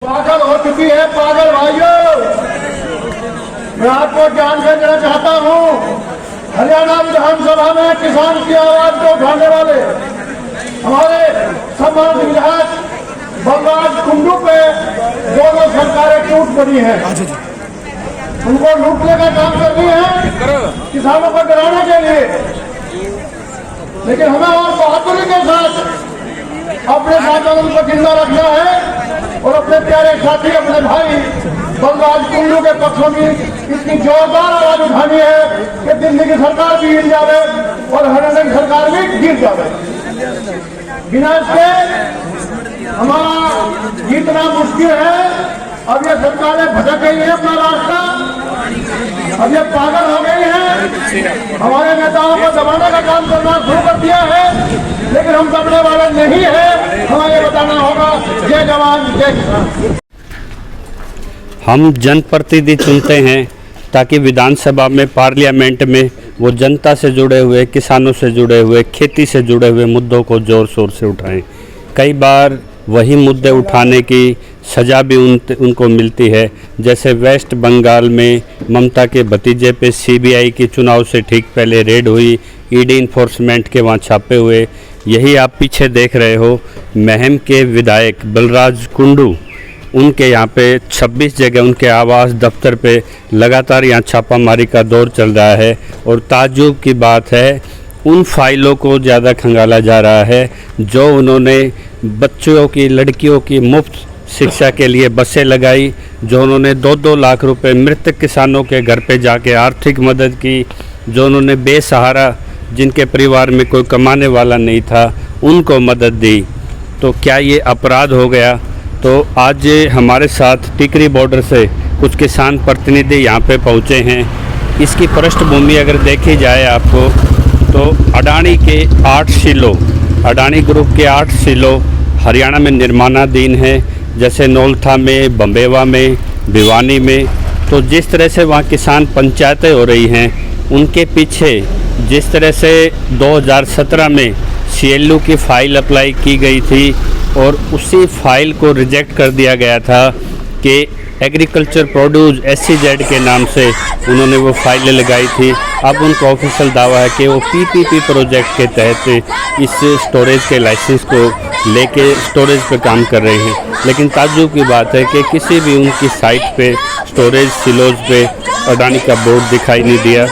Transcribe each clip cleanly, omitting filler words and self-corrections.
पागल हो चुकी है। पागल भाइयों, मैं आपको जान से देना चाहता हूँ, हरियाणा विधानसभा में किसान की आवाज को उठाने वाले हमारे सम्मानित विधायक बलराज कुंडू पे दोनों सरकारें टूट पड़ी हैं। उनको लूटने का काम कर रही है किसानों को डराने के लिए, लेकिन हमें और बहादुरी के साथ अपने साथ उनको जिंदा रखना है और अपने प्यारे साथी अपने भाई बलराज कुंडू के पक्षों की इतनी जोरदार आवाज उठानी है कि दिल्ली की सरकार भी गिर जावे और हरियाणा की सरकार भी गिर जावे। बिना इसके हमारा जीतना मुश्किल है। अब ये सरकारें भटक गई है अपना रास्ता, अब ये पागल हो गई है, हमारे नेताओं को दबाने का काम करना शुरू कर दिया है, लेकिन हम दबने वाले नहीं है। हमें ये बताना होगा, जय जवान जय किसान। हम जनप्रतिनिधि चुनते हैं ताकि विधानसभा में, पार्लियामेंट में वो जनता से जुड़े हुए, किसानों से जुड़े हुए, खेती से जुड़े हुए मुद्दों को ज़ोर शोर से उठाएं। कई बार वही मुद्दे उठाने की सज़ा भी उनको मिलती है। जैसे वेस्ट बंगाल में ममता के भतीजे पे सीबीआई की चुनाव से ठीक पहले रेड हुई, ईडी इन्फोर्समेंट के वहाँ छापे हुए। यही आप पीछे देख रहे हो, महम के विधायक बलराज कुंडू, उनके यहाँ पे 26 जगह उनके आवास दफ्तर पे लगातार यहाँ छापामारी का दौर चल रहा है। और ताज्जुब की बात है, उन फाइलों को ज़्यादा खंगाला जा रहा है जो उन्होंने बच्चों की, लड़कियों की मुफ्त शिक्षा के लिए बसें लगाई, जो उन्होंने 2-2 लाख रुपए मृतक किसानों के घर पे जाके आर्थिक मदद की, जो उन्होंने बेसहारा, जिनके परिवार में कोई कमाने वाला नहीं था, उनको मदद दी। तो क्या ये अपराध हो गया? तो आज हमारे साथ टिकरी बॉर्डर से कुछ किसान प्रतिनिधि यहाँ पे पहुँचे हैं। इसकी पृष्ठभूमि अगर देखी जाए आपको, तो अडानी के 8 सिलो, अडानी ग्रुप के 8 सिलो हरियाणा में निर्माणाधीन है, जैसे नौलथा में, बम्बेवा में, भिवानी में। तो जिस तरह से वहाँ किसान पंचायतें हो रही हैं, उनके पीछे जिस तरह से 2017 में CLU की फ़ाइल अप्लाई की गई थी और उसी फाइल को रिजेक्ट कर दिया गया था कि एग्रीकल्चर प्रोड्यूस SEZ के नाम से उन्होंने वो फाइलें लगाई थी। अब उनका ऑफिशियल दावा है कि वो PPP प्रोजेक्ट के तहत इस स्टोरेज के लाइसेंस को लेके स्टोरेज पे काम कर रहे हैं। लेकिन ताज्जुब की बात है कि किसी भी उनकी साइट पे, स्टोरेज सिलोज पे अडानी का बोर्ड दिखाई नहीं दिया।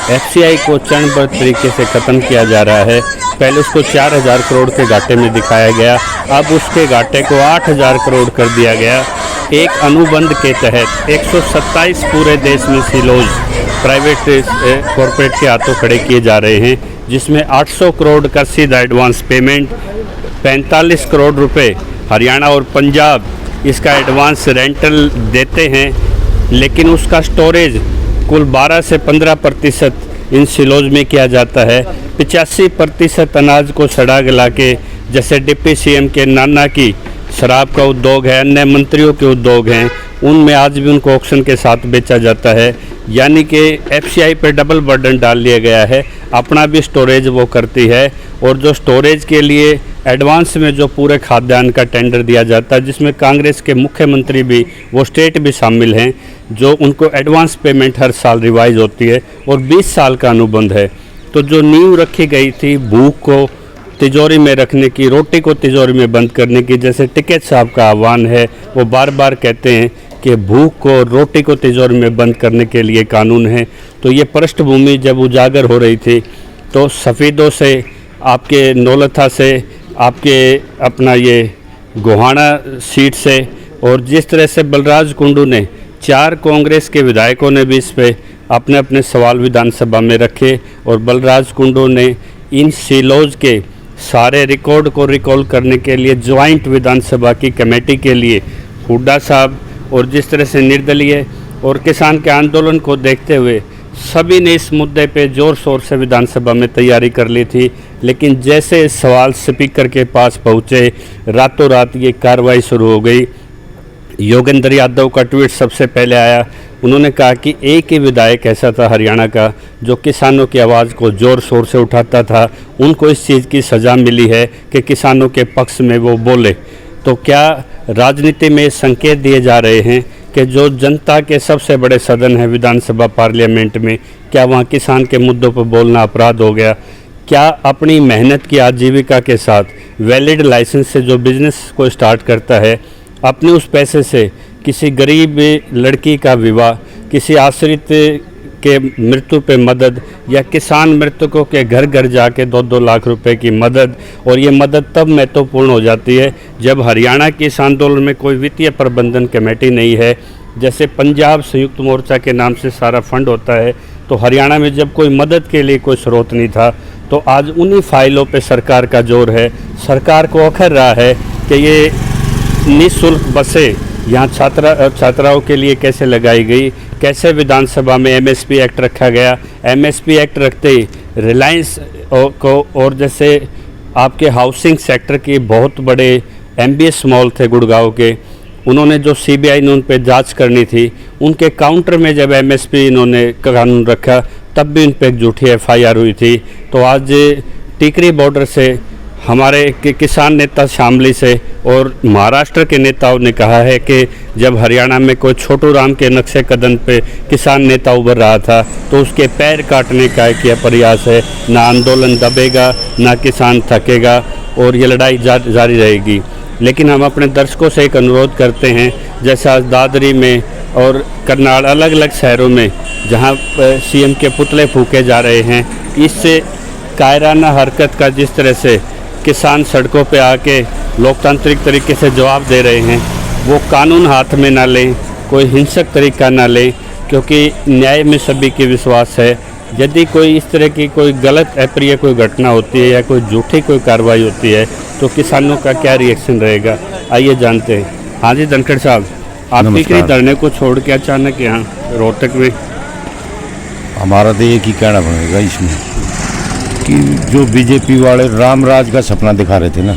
FCI को चरणबद्ध तरीके से ख़त्म किया जा रहा है। पहले उसको 4000 करोड़ के घाटे में दिखाया गया, अब उसके घाटे को 8000 करोड़ कर दिया गया। एक अनुबंध के तहत 127 पूरे देश में सिलोज प्राइवेट कॉरपोरेट के हाथों खड़े किए जा रहे हैं, जिसमें 800 करोड़ का सीधा एडवांस पेमेंट, 45 करोड़ रुपए हरियाणा और पंजाब इसका एडवांस रेंटल देते हैं। लेकिन उसका स्टोरेज कुल 12 से 15% इन सिलोज में किया जाता है। 85% अनाज को सड़ा गला के, जैसे डिप्टी CM के नाना की शराब का उद्योग है, अन्य मंत्रियों के उद्योग हैं, उनमें आज भी उनको ऑक्शन के साथ बेचा जाता है। यानी कि FCI पे डबल बर्डन डाल लिया गया है। अपना भी स्टोरेज वो करती है, और जो स्टोरेज के लिए एडवांस में जो पूरे खाद्यान्न का टेंडर दिया जाता है, जिसमें कांग्रेस के मुख्यमंत्री भी, वो स्टेट भी शामिल हैं, जो उनको एडवांस पेमेंट हर साल रिवाइज होती है और 20 साल का अनुबंध है। तो जो नींव रखी गई थी भूख को तिजोरी में रखने की, रोटी को तिजोरी में बंद करने की, जैसे टिकैत साहब का आह्वान है, वो बार बार कहते हैं कि भूख को, रोटी को तिजोरी में बंद करने के लिए कानून है। तो ये पृष्ठभूमि जब उजागर हो रही थी, तो सफ़ेदों से, आपके नौलथा से, आपके अपना ये गोहाना सीट से, और जिस तरह से बलराज कुंडू ने, 4 कांग्रेस के विधायकों ने भी इस पे अपने अपने सवाल विधानसभा में रखे, और बलराज कुंडू ने इन सिलोज के सारे रिकॉर्ड को रिकॉल करने के लिए ज्वाइंट विधानसभा की कमेटी के लिए हुड्डा साहब, और जिस तरह से निर्दलीय और किसान के आंदोलन को देखते हुए सभी ने इस मुद्दे पे ज़ोर शोर से विधानसभा में तैयारी कर ली थी। लेकिन जैसे सवाल स्पीकर के पास पहुँचे, रातों रात ये कार्रवाई शुरू हो गई। योगेंद्र यादव का ट्वीट सबसे पहले आया। उन्होंने कहा कि एक ही विधायक ऐसा था हरियाणा का जो किसानों की आवाज़ को ज़ोर शोर से उठाता था, उनको इस चीज़ की सज़ा मिली है कि किसानों के पक्ष में वो बोले। तो क्या राजनीति में संकेत दिए जा रहे हैं कि जो जनता के सबसे बड़े सदन है विधानसभा पार्लियामेंट में, क्या वहाँ किसान के मुद्दों पर बोलना अपराध हो गया? क्या अपनी मेहनत की आजीविका के साथ वैलिड लाइसेंस से जो बिज़नेस को स्टार्ट करता है, अपने उस पैसे से किसी गरीब लड़की का विवाह, किसी आश्रित के मृत्यु पे मदद, या किसान मृतकों के घर घर जाके 2-2 लाख रुपए की मदद, और ये मदद तब महत्वपूर्ण हो जाती है जब हरियाणा के इस आंदोलन में कोई वित्तीय प्रबंधन कमेटी नहीं है। जैसे पंजाब संयुक्त मोर्चा के नाम से सारा फंड होता है, तो हरियाणा में जब कोई मदद के लिए कोई स्रोत नहीं था, तो आज उन्हीं फाइलों पे सरकार का जोर है। सरकार को अखर रहा है कि ये निःशुल्क बसें यहाँ छात्राओं के लिए कैसे लगाई गई, कैसे विधानसभा में एमएसपी एक्ट रखा गया। एमएसपी एक्ट रखते ही रिलायंस को, और जैसे आपके हाउसिंग सेक्टर के बहुत बड़े एमबीएस मॉल थे गुड़गांव के, उन्होंने जो सीबीआई ने उन पर जांच करनी थी, उनके काउंटर में जब एमएसपी इन्होंने कानून रखा तब भी उन पर एक झूठी एफआईआर हुई थी। तो आज टिकरी बॉर्डर से हमारे किसान नेता शामली से और महाराष्ट्र के नेताओं ने कहा है कि जब हरियाणा में कोई छोटू राम के नक्शे कदम पे किसान नेता उभर रहा था तो उसके पैर काटने का एक यह प्रयास है। ना आंदोलन दबेगा, ना किसान थकेगा, और ये लड़ाई जारी रहेगी। लेकिन हम अपने दर्शकों से एक अनुरोध करते हैं, जैसे आज दादरी में और करनाल अलग अलग शहरों में जहां सीएम के पुतले फूके जा रहे हैं, इससे कायराना हरकत का जिस तरह से किसान सड़कों पे आके लोकतांत्रिक तरीके से जवाब दे रहे हैं, वो कानून हाथ में ना लें, कोई हिंसक तरीका ना लें, क्योंकि न्याय में सभी की विश्वास है। यदि कोई इस तरह की कोई गलत अप्रिय कोई घटना होती है या कोई झूठी कोई कार्रवाई होती है तो किसानों का क्या रिएक्शन रहेगा, आइए जानते हैं। हाँ जी धनखड़ साहब, आप टिकरी धरने को छोड़ के अचानक यहाँ रोहतक में? हमारा तो एक ही कहना पड़ेगा इसमें कि जो बीजेपी वाले राम राज का सपना दिखा रहे थे ना,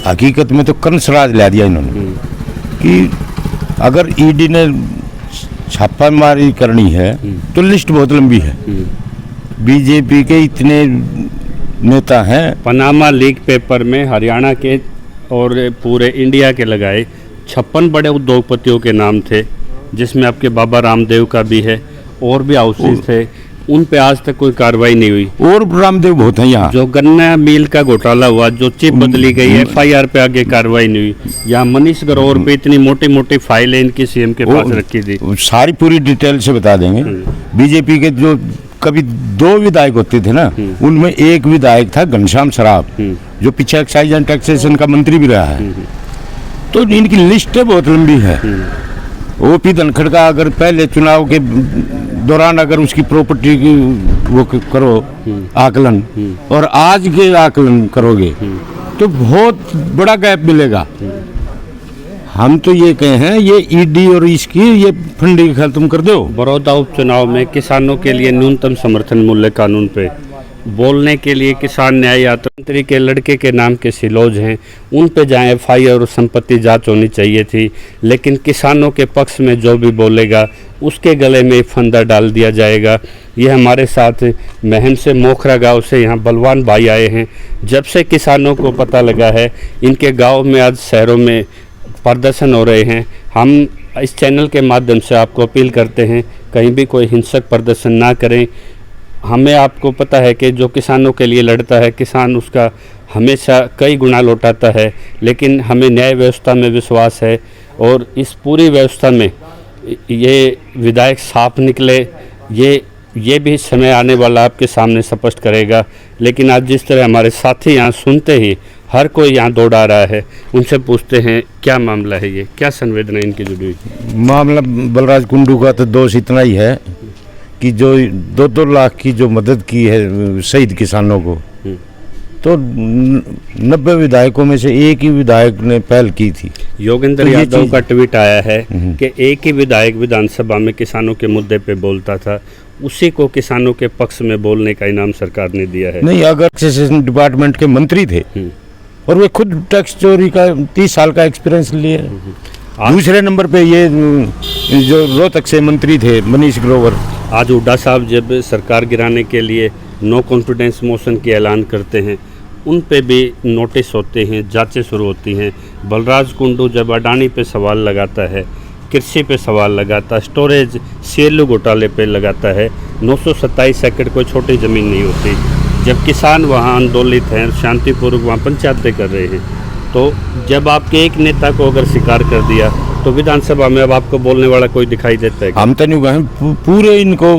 हकीकत में तो कंस राज ला दिया इन्होंने। कि अगर ईडी ने छापामारी करनी है तो लिस्ट बहुत लंबी है। बीजेपी के इतने नेता हैं। पनामा लीक पेपर में हरियाणा के और पूरे इंडिया के लगाए 56 बड़े उद्योगपतियों के नाम थे, जिसमें आपके बाबा रामदेव का भी है, और भी हाउसेस थे। उन पे आज तक कोई कार्रवाई नहीं हुई। और रामदेव बहुत हैं यहाँ। जो गन्ना मिल का घोटाला हुआ, जो चिप बदली गई, एफआईआर पे आगे कार्रवाई नहीं हुई। यहाँ मनीष ग्रोवर पे इतनी मोटी मोटी फाइलें इनकी सीएम के पास रखी थी। सारी पूरी डिटेल से बता देंगे। बीजेपी के जो कभी 2 विधायक होते थे ना, उनमें एक विधायक था घनश्याम सराफ, जो पीछे एक्साइज एंड टैक्सेशन का मंत्री भी रहा है। तो इनकी लिस्ट बहुत लंबी है। ओपी धनखड़ का अगर पहले चुनाव के दौरान अगर उसकी प्रॉपर्टी की वो करो आकलन, और आज के आकलन करोगे तो बहुत बड़ा गैप मिलेगा। हम तो ये कहे हैं, ये ईडी और इसकी ये फंडिंग खत्म कर दो। बड़ौदा उपचुनाव में किसानों के लिए न्यूनतम समर्थन मूल्य कानून पे बोलने के लिए किसान न्याय यात्रा मंत्री के लड़के के नाम के सिलोज हैं, उन पे जहाँ एफआईआर और संपत्ति जांच होनी चाहिए थी, लेकिन किसानों के पक्ष में जो भी बोलेगा उसके गले में फंदा डाल दिया जाएगा। ये हमारे साथ महम से मोखरा गांव से यहाँ बलवान भाई आए हैं। जब से किसानों को पता लगा है, इनके गाँव में आज शहरों में प्रदर्शन हो रहे हैं। हम इस चैनल के माध्यम से आपको अपील करते हैं, कहीं भी कोई हिंसक प्रदर्शन ना करें। हमें आपको पता है कि जो किसानों के लिए लड़ता है, किसान उसका हमेशा कई गुना लौटाता है, लेकिन हमें न्याय व्यवस्था में विश्वास है, और इस पूरी व्यवस्था में ये विधायक साफ निकले, ये भी समय आने वाला आपके सामने स्पष्ट करेगा। लेकिन आज जिस तरह हमारे साथी यहाँ सुनते ही हर कोई यहाँ दौड़ आ रहा है, उनसे पूछते हैं क्या मामला है, ये क्या संवेदना इनकी जुड़ी हुई? मामला बलराज कुंडू का तो दोष इतना ही है कि जो 2-2 लाख की जो मदद की है शहीद किसानों को, तो 90 विधायकों में से एक ही विधायक ने पहल की थी। योगेंद्र यादव का ट्वीट आया है कि एक ही विधायक विधानसभा में किसानों के मुद्दे पे बोलता था, उसी को किसानों के पक्ष में बोलने का इनाम सरकार ने दिया है। नहीं, अगर टैक्सेशन डिपार्टमेंट के मंत्री थे और वे खुद टैक्स चोरी का 30 साल का एक्सपीरियंस लिए। दूसरे नंबर पे ये जो रोहतक से मंत्री थे मनीष ग्रोवर। आज हुड्डा साहब जब सरकार गिराने के लिए नो कॉन्फिडेंस मोशन की ऐलान करते हैं, उन पे भी नोटिस होते हैं, जांचें शुरू होती हैं। बलराज कुंडू जब अडानी पे सवाल लगाता है, कृषि पे सवाल लगाता है, स्टोरेज सीएलयू घोटाले पे लगाता है, 927 एकड़ कोई छोटी ज़मीन नहीं होती। जब किसान वहाँ आंदोलित हैं, शांतिपूर्वक वहाँ पंचायतें कर रहे हैं, तो जब आपके एक नेता को अगर स्वीकार कर दिया तो विधानसभा में अब आपको बोलने वाला कोई दिखाई देता है? हम तो नहीं कहें, पूरे इनको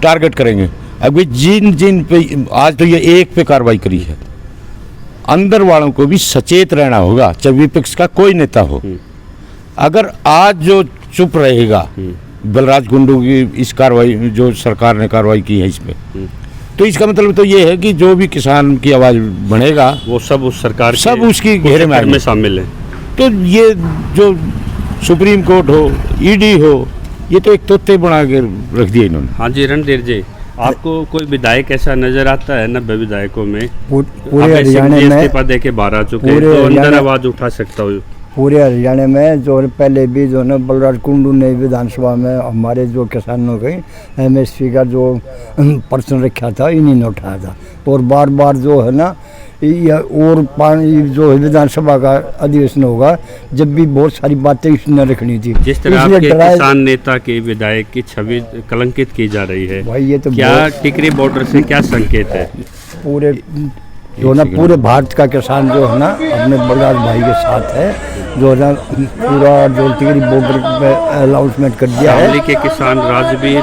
टारगेट करेंगे। अभी जिन जिन पे आज तो ये एक पे कार्रवाई करी है, अंदर वालों को भी सचेत रहना होगा, चाहे विपक्ष का कोई नेता हो। अगर आज जो चुप रहेगा बलराज कुंडू की इस कार्रवाई, जो सरकार ने कार्रवाई की है इसमें, तो इसका मतलब तो ये है कि जो भी किसान की आवाज बढ़ेगा वो सब उस सरकार सब उसकी घेरे में शामिल है। तो ये जो सुप्रीम कोर्ट हो, ईडी हो, ये तो एक तोते बना के रख दिए इन्होंने। हाँ जी रणधीर जी, आपको कोई विधायक ऐसा नजर आता है 90 विधायकों में पूरे हरियाणा में इस्तीफा दे के बाहर आ चुके हैं, तो अंदर आवाज उठा सकता हो? पूरे हरियाणा में जो पहले भी जो है बलराज कुंडू ने विधानसभा में हमारे जो किसानों के एमएसपी का जो प्रश्न रखा था, इन्हीं ने उठाया था। और बार बार जो है ना और पानी जो विधानसभा का अधिवेशन होगा, जब भी बहुत सारी बातें इसने रखनी थी। जिस तरह आपके किसान नेता की विधायक की छवि कलंकित की जा रही है, भाई ये तो क्या टिकरी बॉर्डर से क्या संकेत है? पूरे जो ना पूरे भारत का किसान जो है ना अपने बलराज भाई के साथ है, जो है ना पूरा जो टिकरी बॉर्डर पे अनाउंसमेंट कर दिया है। शामली के किसान राजवीर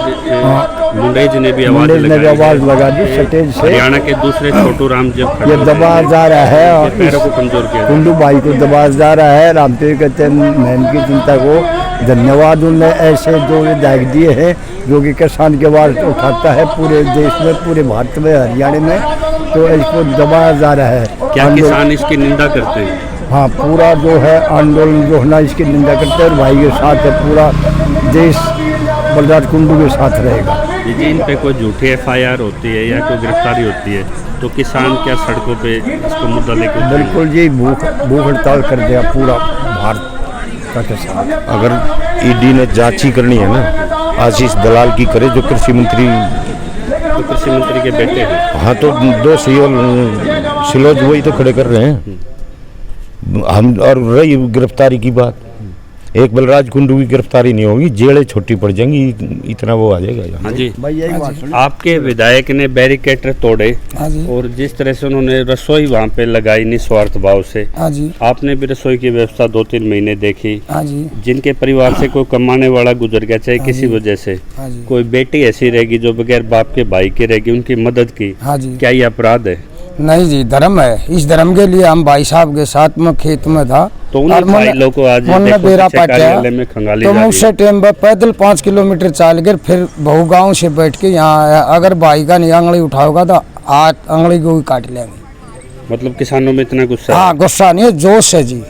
मुंडेज ने भी आवाज लगा दी स्टेज से। हरियाणा के दूसरे छोटू राम जब ये दबाया जा रहा है और पैरों को कमजोर किया, कुंडू भाई को दबाया जा रहा है। रामदेव कहते हैं मैम की चिंता को धन्यवाद, उनने ऐसे जो विधायक दिए हैं जो कि किसान की आवाज उठाता है पूरे देश में, पूरे भारत में, हरियाणा में, तो इसको दबाया जा रहा है। क्या किसान इसकी निंदा करते हैं? हाँ, पूरा जो है आंदोलन जो है ना इसकी निंदा करते हैं और भाई के साथ है, पूरा देश बलराज कुंडू के साथ रहेगा। यदि इन पे कोई झूठी एफआईआर होती है या कोई गिरफ्तारी होती है तो किसान क्या सड़कों पे इसको मुद्दा लेकर? बिल्कुल जी, भूख हड़ताल कर दिया पूरा भारत का किसान। अगर ईडी ने जांच ही करनी है ना, आशीष दलाल की करे जो कृषि मंत्री के बेटे हैं। हाँ, तो दो सिलोज वही तो खड़े कर रहे हैं हम। और रही गिरफ्तारी की बात, एक बलराज कुंडू की गिरफ्तारी नहीं होगी, जेलें छोटी पड़ जाएंगी, इतना वो आ जाएगा। हाँ जी, आपके विधायक ने बैरिकेड तोड़े और जिस तरह से उन्होंने रसोई वहाँ पे लगाई निस्वार्थ भाव से, आपने भी रसोई की व्यवस्था 2-3 महीने देखी। जिनके परिवार से कोई कमाने वाला गुजर गया, चाहे किसी वजह से, कोई बेटी ऐसी रहेगी जो बगैर बाप के भाई की रहेगी, उनकी मदद की, क्या ये अपराध है? नहीं जी, धर्म है। इस धर्म के लिए हम भाई साहब के साथ में खेत में था, तो उन भाई लोगों को आज बेरा पाटा में खंगाली तो मैं उससे टाइम पर पैदल 5 किलोमीटर चाल कर फिर बहु गाँव से बैठ के यहाँ आया। अगर भाई का नहीं आंगली उठाओगा तो आज आंगली को भी काट लेंगे। मतलब किसानों में इतना गुस्सा? हाँ, गुस्सा नहीं है, जोश है जी।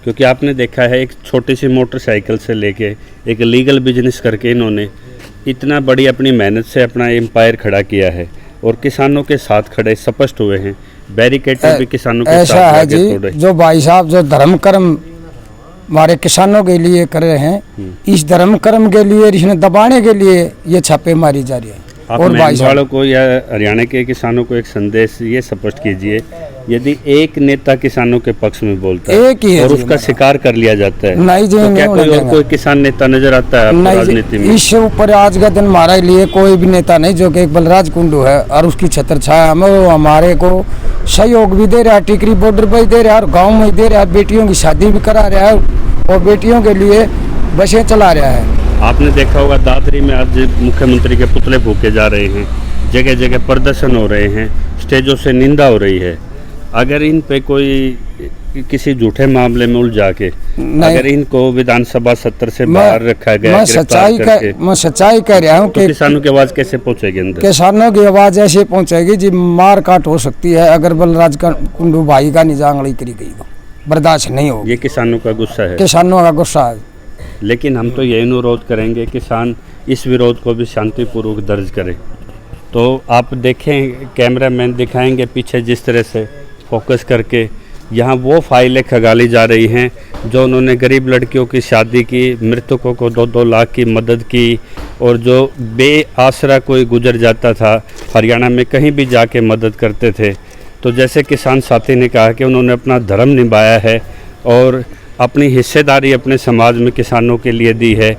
क्योंकि आपने देखा है एक छोटी सी मोटरसाइकिल से लेके एक लीगल बिजनेस करके इन्होंने इतना बड़ी अपनी मेहनत से अपना एम्पायर खड़ा किया है और किसानों के साथ खड़े स्पष्ट हुए हैं। बैरिकेड भी किसानों के ऐसा साथ है जी, जो भाई साहब जो धर्म कर्म हमारे किसानों के लिए कर रहे हैं, इस धर्म कर्म के लिए, इसने दबाने के लिए ये छापे मारी जा रही है। और भाई वालों को या हरियाणा के किसानों को एक संदेश ये स्पष्ट कीजिए, यदि एक नेता किसानों के पक्ष में बोलता है एक ही है और उसका शिकार कर लिया जाता है, नहीं जी, तो क्या कोई और कोई किसान नेता नजर आता है आपको राजनीति में? इससे ऊपर आज का दिन हमारे लिए कोई भी नेता नहीं, जो कि एक बलराज कुंडू है और उसकी छत्र छाया में वो हमारे को सहयोग भी दे रहा है, टिकरी बॉर्डर पर ही दे रहा है और गाँव में ही दे रहा है, बेटियों की शादी भी करा रहा है और बेटियों के लिए बसें चला रहा है। आपने देखा होगा दादरी में आज मुख्यमंत्री के पुतले फूके जा रहे हैं, जगह जगह प्रदर्शन हो रहे हैं, स्टेजों से निंदा हो रही है। अगर इन पे कोई किसी झूठे मामले में उलझा के अगर इनको विधानसभा सत्र से बाहर रखा गया, मैं सच्चाई कह रहा हूँ कि किसानों की आवाज कैसे पहुँचेगी अंदर? किसानों की आवाज ऐसे पहुँचेगी जी, मार काट हो सकती है अगर बलराज कुंडू भाई का निजांगली करी गई तो बर्दाश्त नहीं होगी। ये किसानों का गुस्सा है, किसानों का गुस्सा है। लेकिन हम तो यही अनुरोध करेंगे किसान इस विरोध को भी शांतिपूर्वक दर्ज करें। तो आप देखें, कैमरामैन दिखाएंगे पीछे जिस तरह से फोकस करके, यहाँ वो फाइलें खंगाली जा रही हैं जो उन्होंने गरीब लड़कियों की शादी की, मृतकों को 2-2 लाख की मदद की, और जो बेआसरा कोई गुजर जाता था हरियाणा में कहीं भी जाके मदद करते थे, तो जैसे किसान साथी ने कहा कि उन्होंने अपना धर्म निभाया है और अपनी हिस्सेदारी अपने समाज में किसानों के लिए दी है।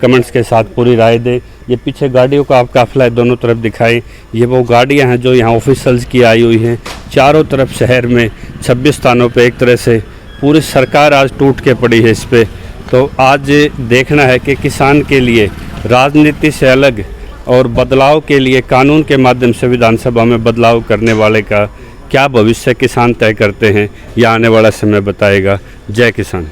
कमेंट्स के साथ पूरी राय दें। ये पीछे गाड़ियों का आप काफिला है, दोनों तरफ दिखाएं। ये वो गाड़ियां हैं जो यहाँ ऑफिसल्स की आई हुई हैं। चारों तरफ शहर में 26 स्थानों पे एक तरह से पूरी सरकार आज टूट के पड़ी है इस पर। तो आज देखना है कि किसान के लिए राजनीति से अलग और बदलाव के लिए कानून के माध्यम से विधानसभा में बदलाव करने वाले का क्या भविष्य किसान तय करते हैं, यह आने वाला समय बताएगा। जय किसान।